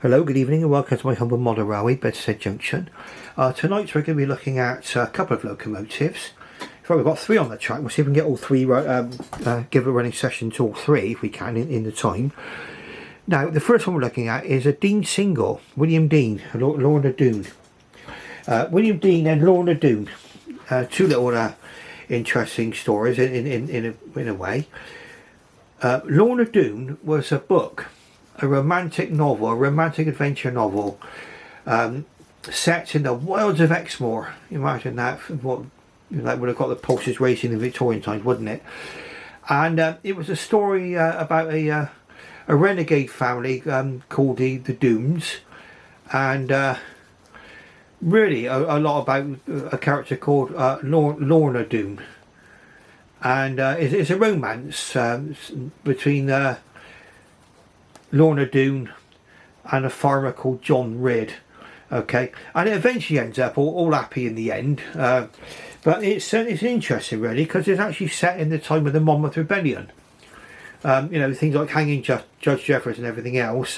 Hello, good evening and welcome to my humble model railway, Bedstead Junction. Tonight we're going to be looking at a couple of locomotives. We've got three on the track. We'll see if we can get all three, give a running session to all three if we can in the time. Now, the first one we're looking at is a Deane single, William Deane, Lorna Doone. William Deane and Lorna Doone. Two little interesting stories in a way. Lorna Doone was a book, a romantic novel, a romantic adventure novel, set in the wilds of Exmoor. Imagine that, that would have got the pulses racing in Victorian times, wouldn't it? And it was a story about a renegade family called the Doones, and really a lot about a character called Lorna Doone. And it's a romance between Lorna Doone and a farmer called John Ridd. Okay, and it eventually ends up all happy in the end, but it's interesting really because it's actually set in the time of the Monmouth Rebellion. Things like hanging Judge Jeffreys and everything else.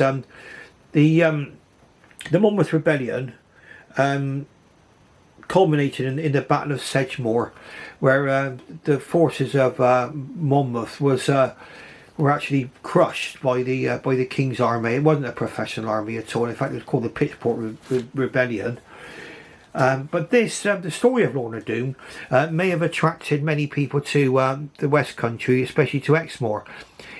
The Monmouth Rebellion culminated in the Battle of Sedgemoor, where the forces of Monmouth were actually crushed by the King's army. It wasn't a professional army at all. In fact, it was called the Pitchport Rebellion. But this, the story of Lorna Doone, may have attracted many people to the West Country, especially to Exmoor.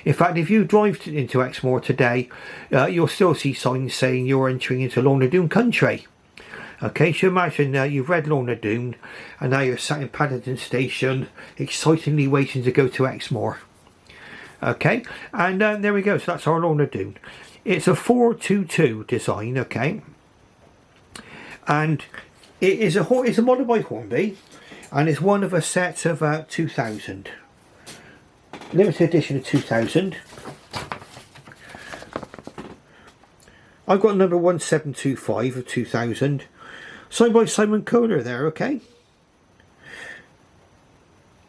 In fact, if you drive into Exmoor today, you'll still see signs saying you're entering into Lorna Doone country. Okay, so imagine you've read Lorna Doone and now you're sat in Paddington Station, excitingly waiting to go to Exmoor. Okay, and there we go. So that's our Lorna Doone. It's a 422 design. Okay, and it's a model by Hornby, and it's one of a set of 2000, limited edition of 2000. I've got number 1725 of 2000, signed by Simon Kohler there. Okay,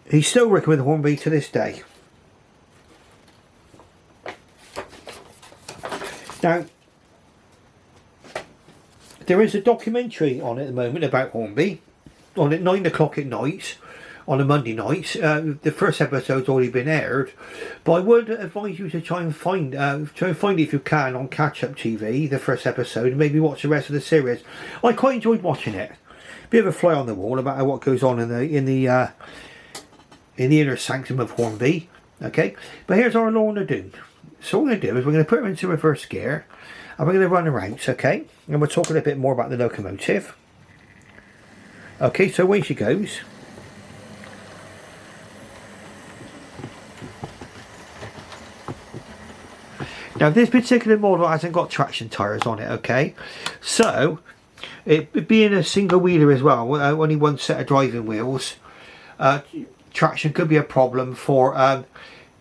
he's still working with Hornby to this day. Now, there is a documentary on at the moment about Hornby, on at 9 o'clock at night, on a Monday night. The first episode's already been aired, but I would advise you to try and find it if you can on Catch Up TV, the first episode, and maybe watch the rest of the series. I quite enjoyed watching it. Bit of a fly on the wall about what goes on in the inner sanctum of Hornby. Okay, but here's our Lorna Doone. So what we're going to do is we're going to put her into reverse gear and we're going to run her out, okay? And we'll talk a little bit more about the locomotive. Okay, so away she goes. Now this particular model hasn't got traction tyres on it, okay? So, it being a single wheeler as well, only one set of driving wheels, traction could be a problem for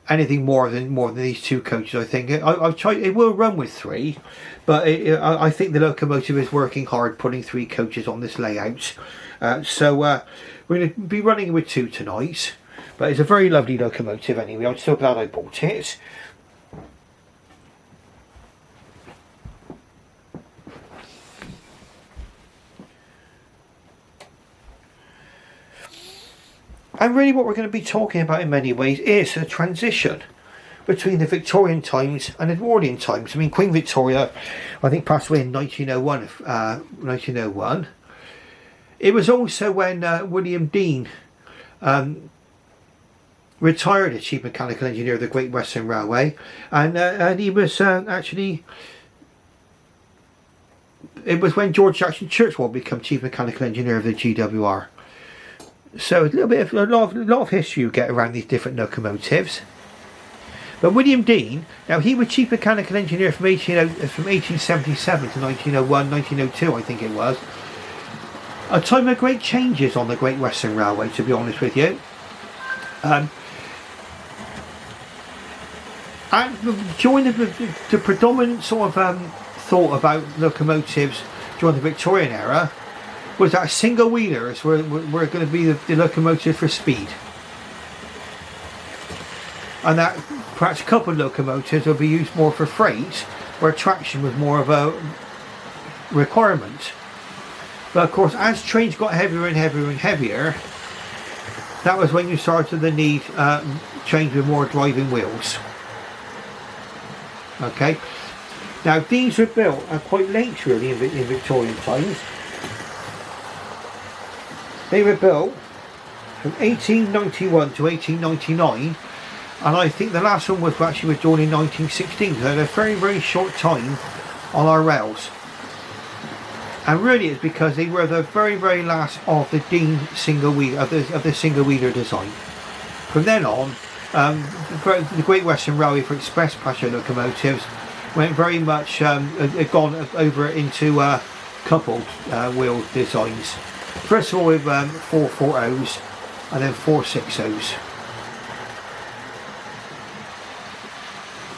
anything more than these two coaches. I think I've tried. It will run with three, but I think the locomotive is working hard putting three coaches on this layout. So we're going to be running with two tonight. But it's a very lovely locomotive anyway. I'm still glad I bought it. And really what we're going to be talking about in many ways is the transition between the Victorian times and Edwardian times. I mean, Queen Victoria, I think, passed away in 1901. It was also when William Deane retired as Chief Mechanical Engineer of the Great Western Railway. And he was actually... It was when George Jackson Churchward became Chief Mechanical Engineer of the GWR. So a lot of history you get around these different locomotives. But William Deane, now he was Chief Mechanical Engineer from 1877 to 1901, 1902 I think it was. A time of great changes on the Great Western Railway, to be honest with you. And during the predominant sort of thought about locomotives during the Victorian era was that single wheelers were going to be the locomotive for speed, and that perhaps coupled locomotives will be used more for freight where traction was more of a requirement. But of course, as trains got heavier and heavier and heavier, that was when you started to need trains with more driving wheels. Okay, now these were built quite late really in Victorian times. They were built from 1891 to 1899, and I think the last one was actually withdrawn in 1916, so they're a very, very short time on our rails. And really it's because they were the very, very last of the Doone single wheel of the single wheeler design. From then on, the Great Western Railway for express passenger locomotives went very much gone over into coupled wheel designs. First of all with 440s and then 460s.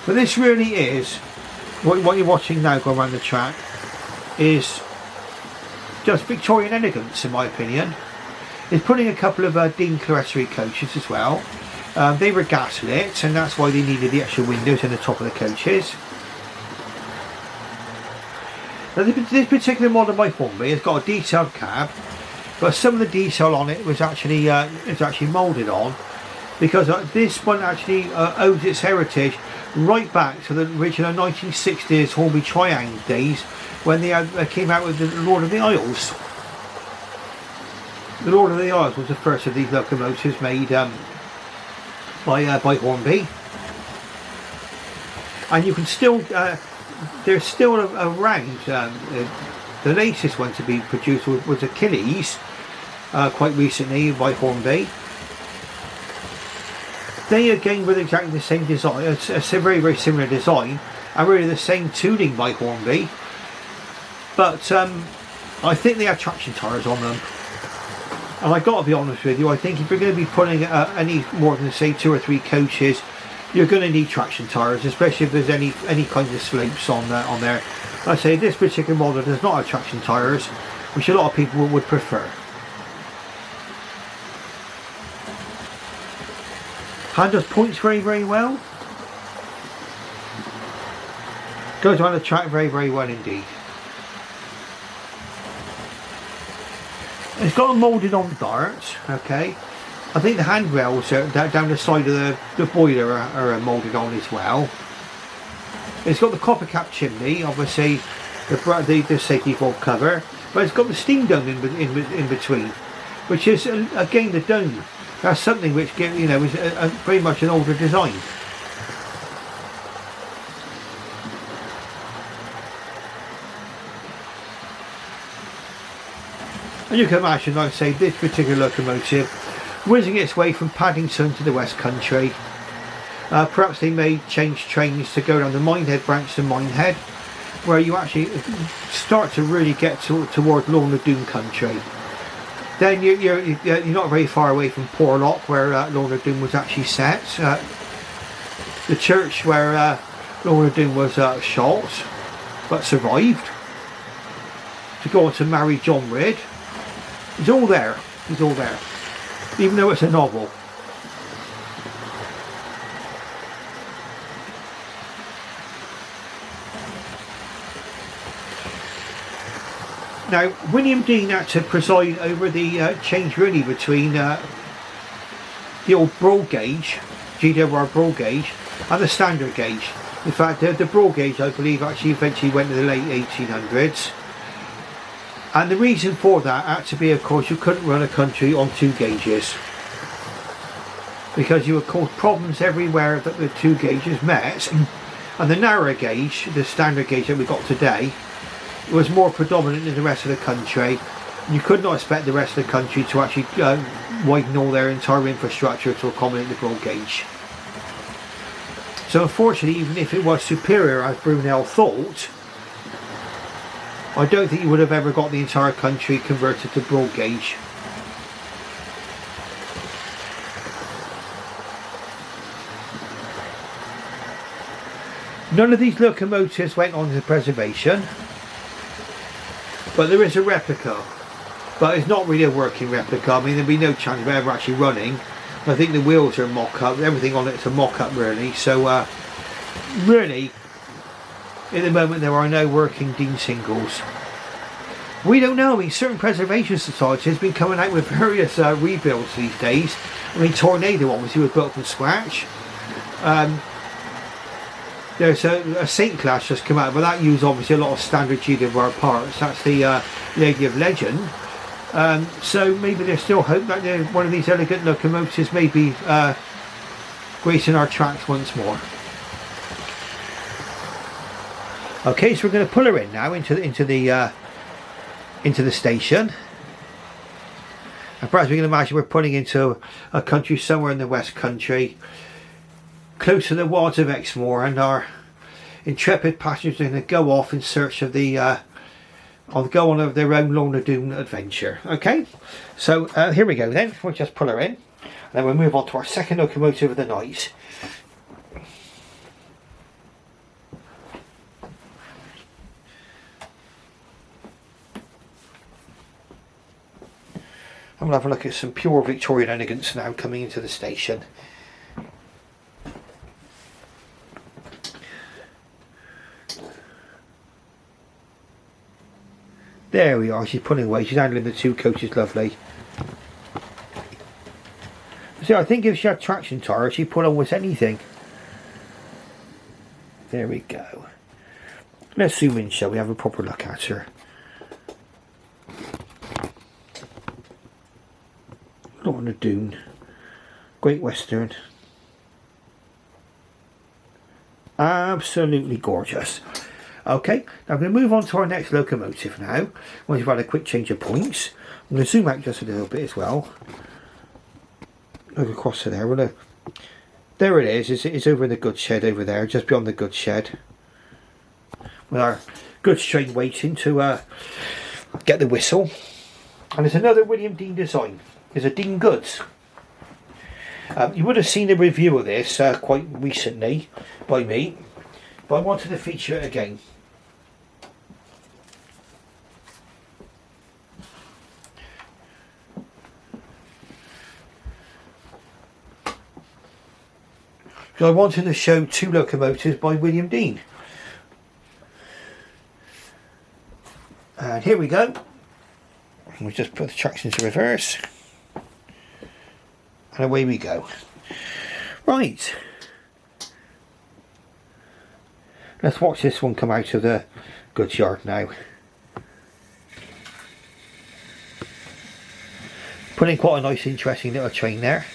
But this really is what you're watching now go around the track is just Victorian elegance, in my opinion. It's putting a couple of Doone Clerestory coaches as well. They were gas lit, and that's why they needed the extra windows in the top of the coaches. Now, this particular model by Hornby has got a detailed cab, but some of the detail on it was actually moulded on, because this one actually owes its heritage right back to the original 1960s Hornby Triangle days, when they came out with the Lord of the Isles. The Lord of the Isles was the first of these locomotives made by Hornby, and you can still they're still around. The latest one to be produced was Achilles, quite recently by Hornby. They again were exactly the same design, a very, very similar design, and really the same tooling by Hornby. But I think they have traction tyres on them, and I've got to be honest with you, I think if you're going to be putting any more than say 2 or 3 coaches, you're going to need traction tyres, especially if there's any kind of slopes on there. Like I say, this particular model does not have traction tyres, which a lot of people would prefer. Handles points very, very well. Goes around the track very, very well indeed. It's got a moulded on dart, okay. I think the handrails down the side of the boiler are moulded on as well. It's got the copper cap chimney, obviously the safety valve cover, but it's got the steam dome in between, which is again the dome. That's something which is very much an older design. And you can imagine, like I say, this particular locomotive whizzing its way from Paddington to the West Country. Perhaps they may change trains to go down the Minehead branch to Minehead, where you actually start to really get toward Lorna Doone country. Then you're not very far away from Porlock, where Lorna Doone was actually set. The church where Lorna Doone was shot, but survived, to go on to marry John Ridd. He's all there. He's all there, even though it's a novel. Now, William Dean had to preside over the change really between the old broad gauge, GWR broad gauge, and the standard gauge. In fact, the broad gauge, I believe, actually eventually went to the late 1800s. And the reason for that had to be, of course, you couldn't run a country on 2 gauges, because you would cause problems everywhere that the 2 gauges met. And the narrow gauge, the standard gauge that we got today, was more predominant in the rest of the country. You could not expect the rest of the country to actually widen all their entire infrastructure to accommodate the broad gauge. So unfortunately, even if it was superior as Brunel thought, I don't think you would have ever got the entire country converted to broad gauge. None of these locomotives went on to preservation, but there is a replica, but it's not really a working replica. I mean, there'd be no chance of ever actually running. I think the wheels are mock-up, everything on it's a mock-up really, so really at the moment there are no working Deane singles. We don't know. I mean, certain preservation societies have been coming out with various rebuilds these days. I mean, Tornado obviously was built from scratch. There's a Saint class just come out, but that used obviously a lot of standard GWR parts. That's the Lady of Legend. So maybe there's still hope that one of these elegant locomotives may be gracing our tracks once more. Okay, so we're going to pull her in now into the station. And perhaps we can imagine we're pulling into a country somewhere in the West Country, close to the wilds of Exmoor, and our intrepid passengers are going to go off in search of go on their own Lorna Doone adventure. Okay, so here we go then. We'll just pull her in, and then we'll move on to our second locomotive of the night. I'm going to have a look at some pure Victorian elegance now coming into the station. There we are, she's pulling away, she's handling the two coaches lovely. So I think if she had traction tyres, she'd pull almost anything. There we go. Let's zoom in, shall we, have a proper look at her. Lorna Doone, Great Western. Absolutely gorgeous. Okay, now I'm going to move on to our next locomotive now. Once we've had a quick change of points, I'm going to zoom out just a little bit as well. Look across to there. There it is. It's over in the goods shed over there, just beyond the goods shed. With our goods train waiting to get the whistle. And there's another William Deane design. There's a Deane Goods. You would have seen a review of this quite recently by me, but I wanted to feature it again. Because I wanted to show two locomotives by William Deane. And here we go. We'll just put the tracks into reverse. And away we go. Right. Let's watch this one come out of the goods yard now. Putting quite a nice interesting little train there.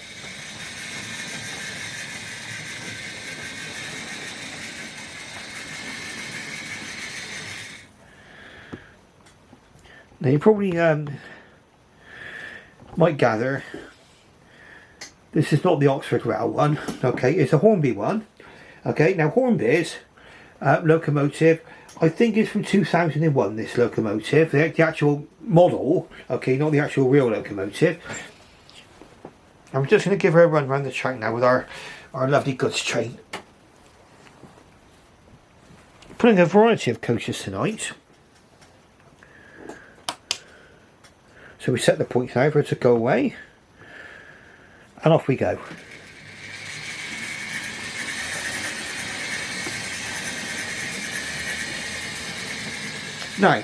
Now you probably might gather this is not the Oxford Rail one, okay, it's a Hornby one. Okay, now Hornby's locomotive, I think is from 2001, this locomotive, the actual model, okay, not the actual real locomotive. I'm just going to give her a run around the track now with our lovely goods train. Putting a variety of coaches tonight. So we set the points now for her to go away. And off we go. Now,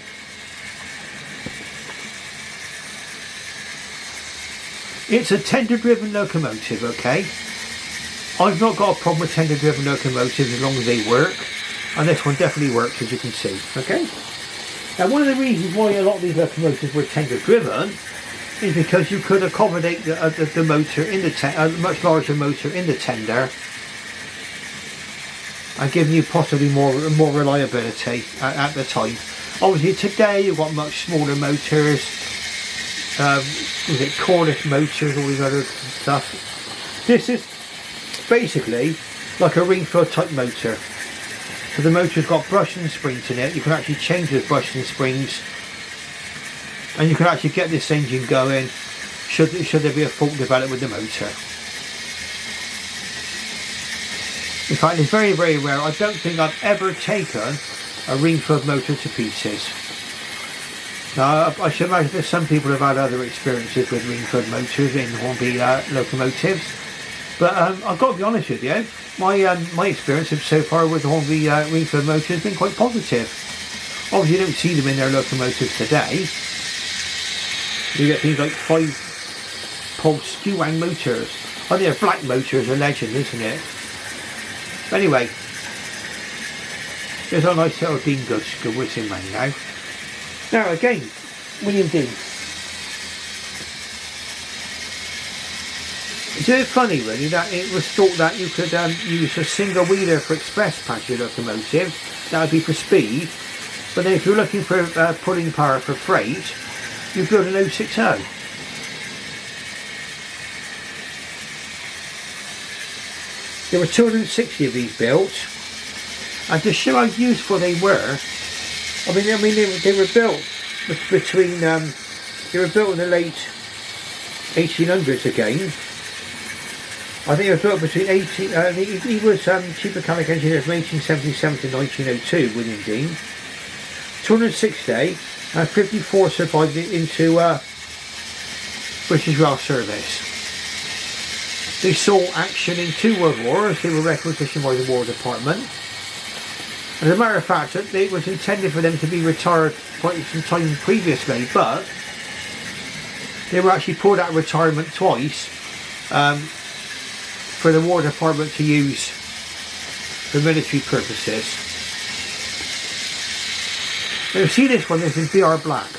it's a tender driven locomotive, okay? I've not got a problem with tender driven locomotives as long as they work, and this one definitely works, as you can see, okay? Now, one of the reasons why a lot of these locomotives were tender driven is because you could accommodate the motor in the much larger motor in the tender, and giving you possibly more reliability at the time. Obviously today you've got much smaller motors, cordless motors, all these other stuff. This is basically like a ring-filled type motor. So the motor's got brush and springs in it. You can actually change those brush and springs, and you can actually get this engine going should there be a fault developed with the motor. In fact, it's very, very rare. I don't think I've ever taken a ring-filled motor to pieces. Now, I should imagine that some people have had other experiences with ring-filled motors in Hornby locomotives, But I've got to be honest with you, my experience so far with the Hornby Wingfield motor has been quite positive. Obviously you don't see them in their locomotives today. You get things like 5-pulse skew-wang motors. I think their black motor is a legend, isn't it? But anyway, there's a nice little Dean good whizzing man now. Now again, William Dean. It's a bit funny really that it was thought that you could use a single wheeler for express passenger locomotive, that would be for speed, but then if you're looking for pulling power for freight, you build an 060. There were 260 of these built, and to show how useful they were, I mean they were built between they were built in the late 1800s again. I think it was built between he was chief mechanic engineer from 1877 to 1902, William Dean. 260 and 54 survived into British Rail Service. They saw action in 2 World Wars. They were requisitioned by the War Department. As a matter of fact, it was intended for them to be retired quite some time previously, but they were actually pulled out of retirement twice for the War Department to use for military purposes. Now you see this one, this is BR Black.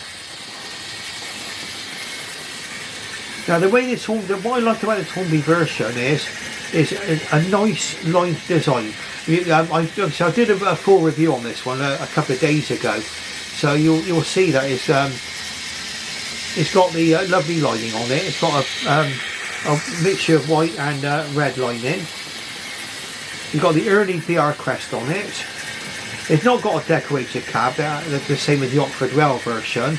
Now the way this Hornby, what I like about this Hornby version is a nice line design. I did a full review on this one a couple of days ago, so you'll see that it's got the lovely lining on it. It's got a mixture of white and red lining. You've got the early BR crest on it. It's not got a decorated cab, the same as the Oxford Rail version,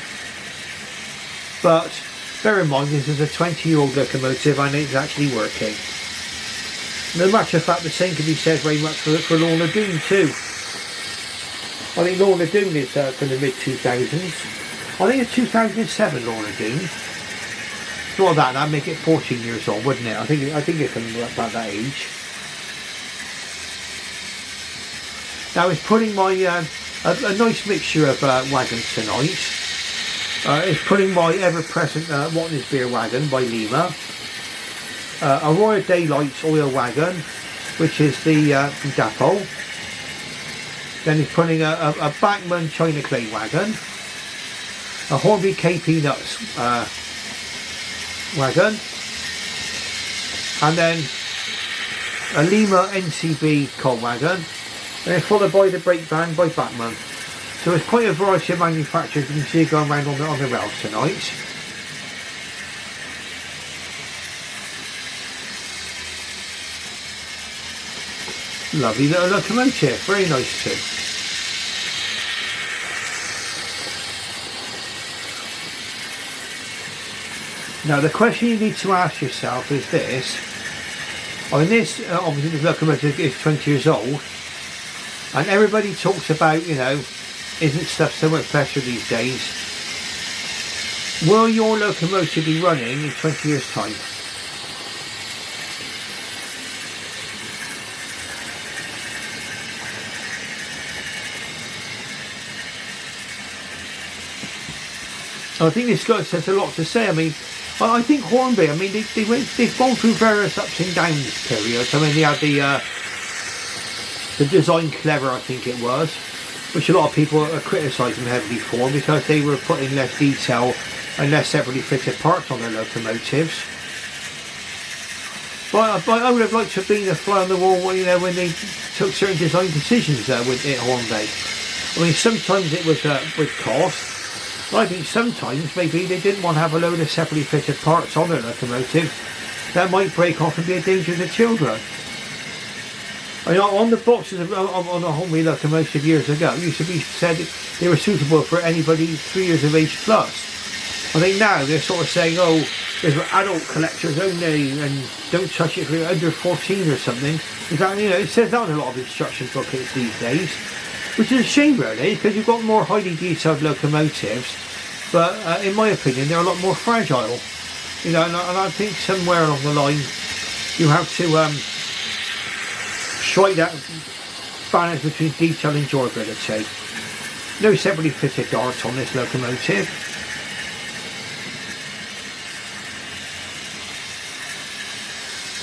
but bear in mind this is a 20-year-old locomotive and it's actually working. No matter of fact, the same can be said very much for Lorna Doone too. I think Lorna Doone is from the mid-2000s. I think it's 2007 Lorna Doone. Not that'd make it 14 years old, wouldn't it? I think it's about that age. Now it's putting my a nice mixture of wagons tonight. It's putting my ever-present Watney's Beer wagon by Lima, Aurora Daylight's oil wagon, which is the from Dapple. Then he's putting a Bachmann China Clay wagon, a Hornby KP Nuts wagon, and then a Lima NCB coal wagon, and it's followed by the brake van by Bachmann. So it's quite a variety of manufacturers you can see going around on the rails tonight. Lovely little locomotive, very nice too. Now the question you need to ask yourself is this. I mean obviously this locomotive is 20 years old, and everybody talks about, you know, isn't stuff so much better these days? Will your locomotive be running in 20 years time? I think this guy says a lot to say. I mean, I think Hornby, I mean, they've gone through various ups and downs periods. I mean, they had the design clever, I think it was, which a lot of people are criticising heavily for, because they were putting less detail and less separately fitted parts on their locomotives. But I would have liked to have been a fly on the wall, you know, when they took certain design decisions with Hornby. I mean, sometimes it was with cost. I think sometimes maybe they didn't want to have a load of separately fitted parts on their locomotive that might break off and be a danger to children. I mean, on the boxes on a Hornby locomotive years ago, it used to be said they were suitable for anybody 3 years of age plus. I think now they're sort of saying, oh, there's for adult collectors only, and don't touch it for under 14 or something. Exactly, you know, it says that on a lot of instruction booklets these days. Which is a shame really, because you've got more highly detailed locomotives, but in my opinion they're a lot more fragile. You know, and I think somewhere along the line You have to strike that balance between detail and durability. No separately fitted darts on this locomotive.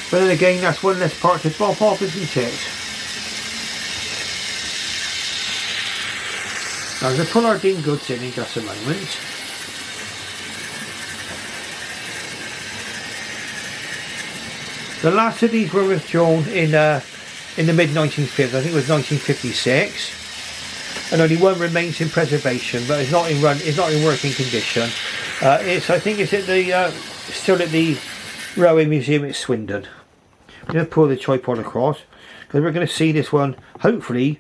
But then again, that's one less part to drop off, isn't it? Now I'm going to pull our Deane goods in just a moment. The last of these were withdrawn in the mid-1950s, I think it was 1956. And only one remains in preservation, but it's not in working condition. I think it's at the still at the Railway Museum at Swindon. I'm going to pull the tripod across because we're going to see this one hopefully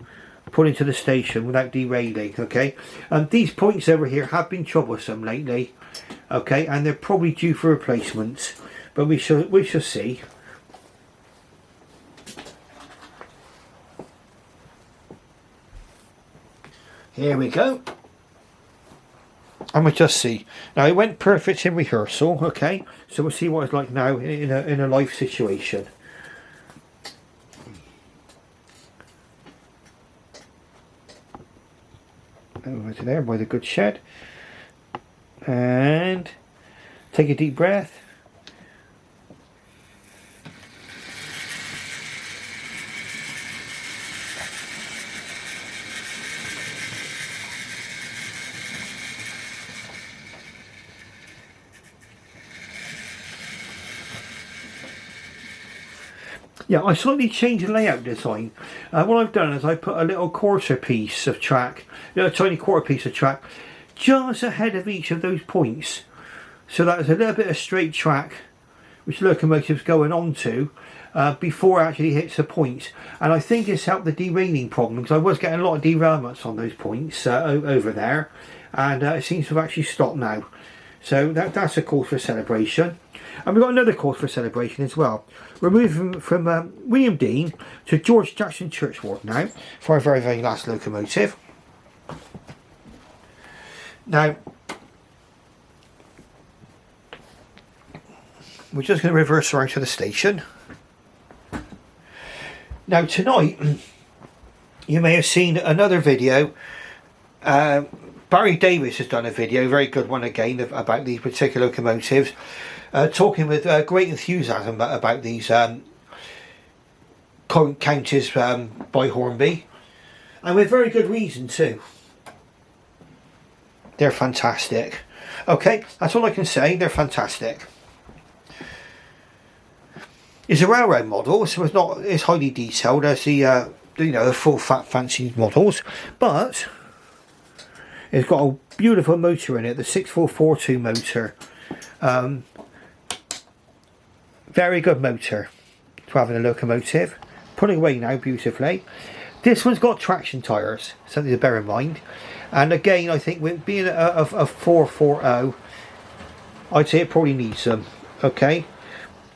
pull into the station without derailing. Okay, and these points over here have been troublesome lately. Okay, and they're probably due for replacements, but we shall see. Here we go. And we'll just see. Now it went perfect in rehearsal, okay? So we'll see what it's like now in a live situation. Over to there by the good shed. And take a deep breath. Yeah, I slightly changed the layout design. What I've done is I put a little quarter piece of track, a tiny quarter piece of track, just ahead of each of those points. So that there's a little bit of straight track which the locomotive's going on to before it actually hits the points. And I think it's helped the derailing problem because I was getting a lot of derailments on those points over there. And it seems to have actually stopped now. So that's a cause for celebration. And we've got another cause for celebration as well. We're moving from William Deane to George Jackson Churchward now for our very, very last locomotive. Now, we're just going to reverse around to the station. Now tonight, you may have seen another video. Barry Davis has done a video, very good one again, about these particular locomotives. Talking with great enthusiasm about these counters by Hornby, and with very good reason too. They're fantastic. Okay, that's all I can say. They're fantastic. It's a railroad model, so it's not as highly detailed as the the full fat fancy models, but it's got a beautiful motor in it, the 6442 motor. Very good motor to have in a locomotive. Pulling away now beautifully. This one's got traction tyres, something to bear in mind. And again, I think with being a 440, I'd say it probably needs them. Okay.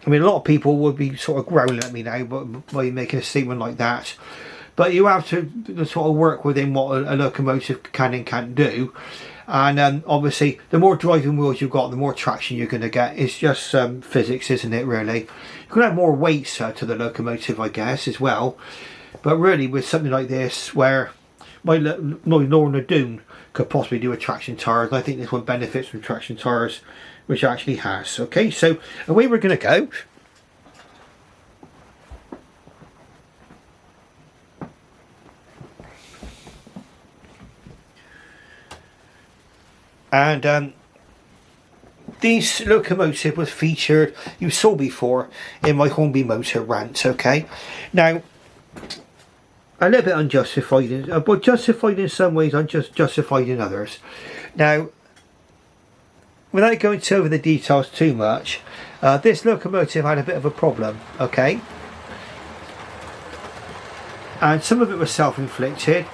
I mean, a lot of people would be sort of growling at me now by making a statement like that. But you have to sort of work within what a locomotive can and can't do. And obviously, the more driving wheels you've got, the more traction you're going to get. It's just physics, isn't it, really? You can have more weight to the locomotive, I guess, as well. But really, with something like this, where my Lorna Doone could possibly do a traction tyre, I think this one benefits from traction tyres, which it actually has. Okay, so away we're going to go. And this locomotive was featured, you saw before, in my Hornby motor rant. Okay, now a little bit unjustified, but justified in some ways, unjustified in others. Now, without going over the details too much, this locomotive had a bit of a problem. Okay, and some of it was self-inflicted.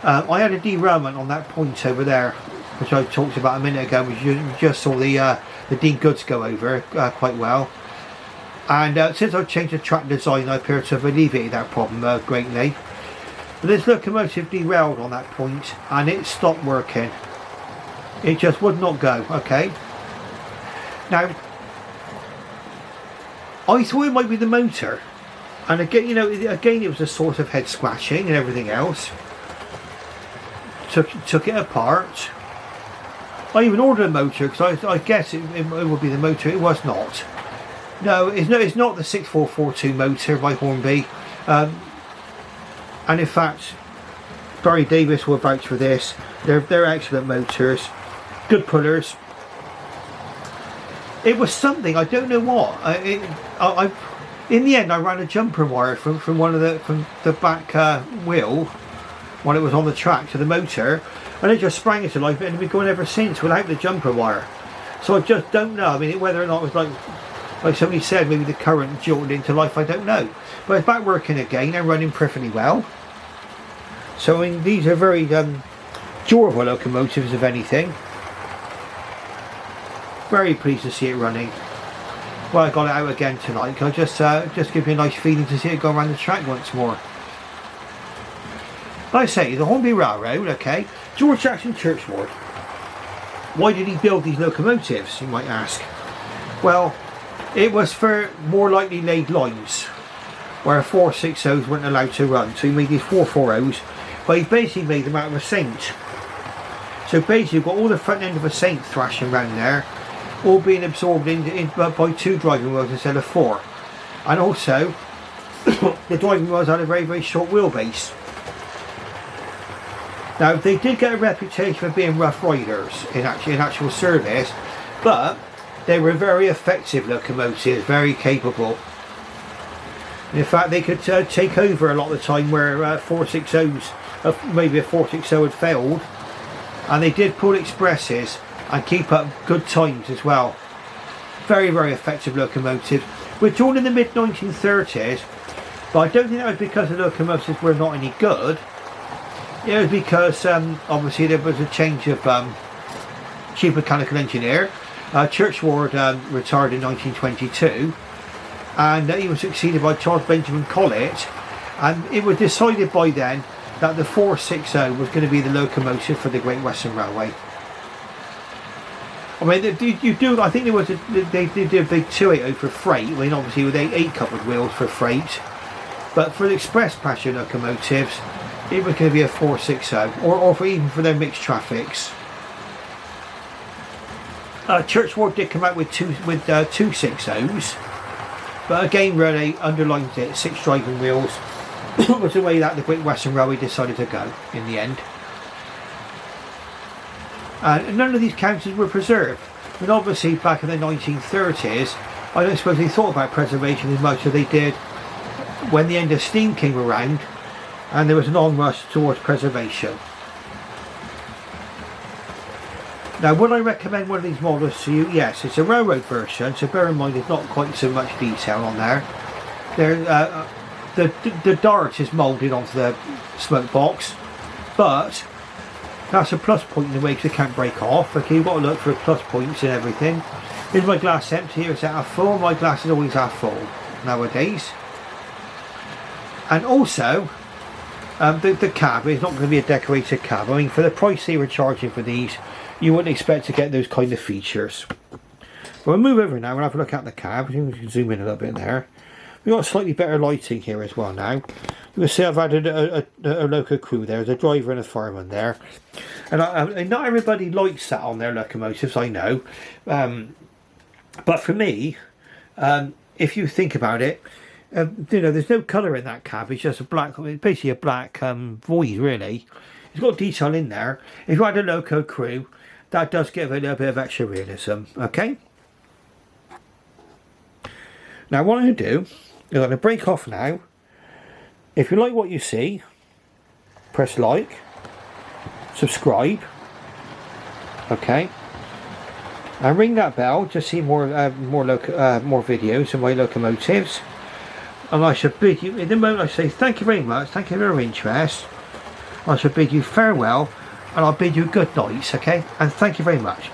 I had a derailment on that point over there, which I talked about a minute ago, which you just saw the Deane goods go over quite well. And since I've changed the track design, I appear to have alleviated that problem greatly. But this locomotive derailed on that point and it stopped working. It just would not go. Okay. Now, I thought it might be the motor, and again, you know, again it was a source of head scratching and everything else. Took it apart. I even ordered a motor because I guess it would be the motor. It was not. No, it's not the 6442 motor by Hornby. And in fact, Barry Davis will vouch for this. They're excellent motors, good pullers. It was something, I don't know what. In the end, I ran a jumper wire from the back wheel when it was on the track to the motor, and it just sprang into life, and it's been going ever since without the jumper wire. So I just don't know. I mean, whether or not it was like somebody said, maybe the current jolted into life, I don't know. But it's back working again and running perfectly well. So I mean, these are very durable locomotives, if anything. Very pleased to see it running. Well, I got it out again tonight. I just give me a nice feeling to see it go around the track once more. Like I say, the Hornby Railroad, okay. George Jackson Churchward. Why did he build these locomotives, you might ask? Well, it was for more lightly laid lines where 460s weren't allowed to run. So he made these 440s, but he basically made them out of a Saint. So basically you've got all the front end of a Saint thrashing around there, all being absorbed by 2 driving wheels instead of 4. And also, the driving wheels had a very, very short wheelbase. Now, they did get a reputation for being rough riders in actual service, but they were very effective locomotives, very capable. And in fact, they could take over a lot of the time where 460s, maybe a 460 had failed, and they did pull expresses and keep up good times as well. Very, very effective locomotives. We're drawn in the mid 1930s, but I don't think that was because the locomotives were not any good. It was because obviously there was a change of chief mechanical engineer. Churchward retired in 1922, and he was succeeded by Charles Benjamin Collett, and it was decided by then that the 460 was going to be the locomotive for the Great Western Railway. I mean, I think they did a big 280 for freight. I mean, obviously with 8 covered wheels for freight, but for the express passenger locomotives, it was going to be a 460, or even for their mixed traffics. Churchward did come out with two 260s, but again, really underlines it. 6 driving wheels was the way that the Great Western Railway decided to go in the end. And none of these counties were preserved. I mean, obviously back in the 1930s, I don't suppose they thought about preservation as much as they did when the end of steam came around and there was an onrush towards preservation. Now, would I recommend one of these models to you? Yes, it's a railroad version, so bear in mind there's not quite so much detail on there. The dart is moulded onto the smoke box, but that's a plus point in the way because it can't break off. Okay, you've got to look for plus points and everything. Is my glass empty or is it half full? My glass is always half full nowadays. And also, the cab is not going to be a decorated cab. I mean, for the price they were charging for these, you wouldn't expect to get those kind of features. We'll move over now and have a look at the cab. I think we can zoom in a little bit there. We've got slightly better lighting here as well now. You can see I've added a loco crew there. There's a driver and a fireman there. And not everybody likes that on their locomotives, I know. But for me, if you think about it, you know, there's no colour in that cab. It's just a black, basically a black void, really. It's got detail in there. If you had a loco crew, that does give it a little bit of extra realism. Okay. Now, what I'm going to do is I'm going to break off now. If you like what you see, press like, subscribe. Okay. And ring that bell to see more videos of my locomotives. And I should bid you, in the moment I say thank you very much, thank you for your interest. I shall bid you farewell, and I'll bid you good nights, okay? And thank you very much.